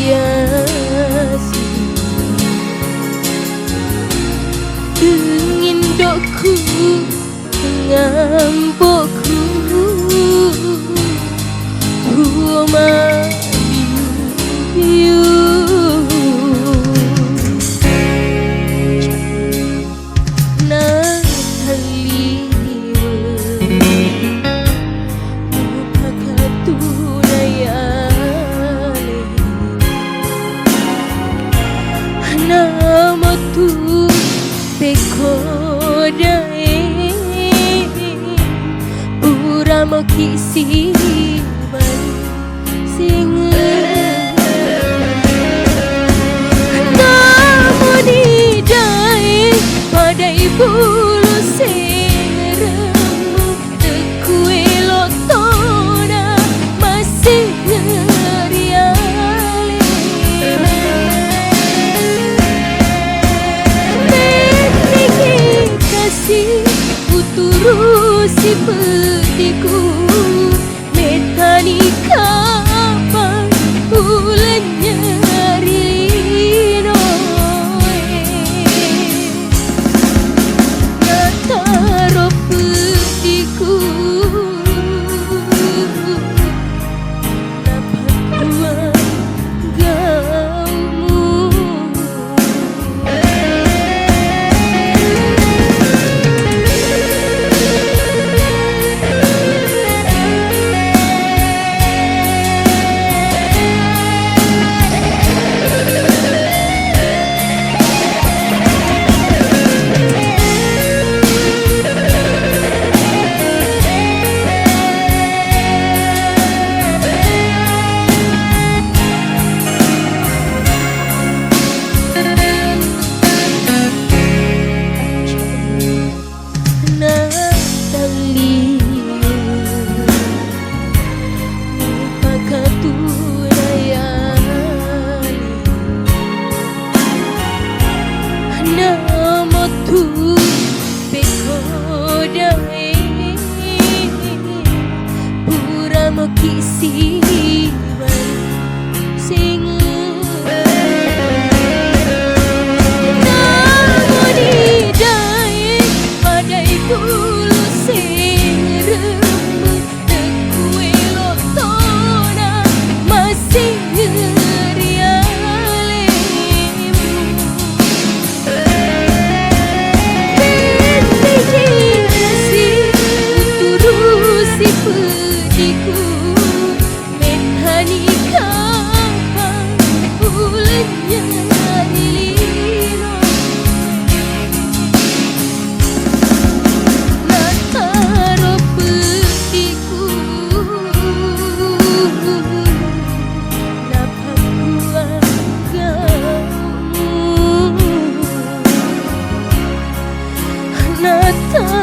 hiasi ingin doku ngambokku Huma biu Uramo kisi bali sing namo di dai pada bulu sing remuk tekue lotona masih ngeriale Niki kasih uturusi petiku metani kapan ulenya rino nataro petiku dapat dua gaumu Uramo kisi bali sing namo di dai pada bulu sing remuk tekue lotona masih ngeriale uturusi petiku metani kapan ulenya lino nataro petiku dapat kuat gaumu nataro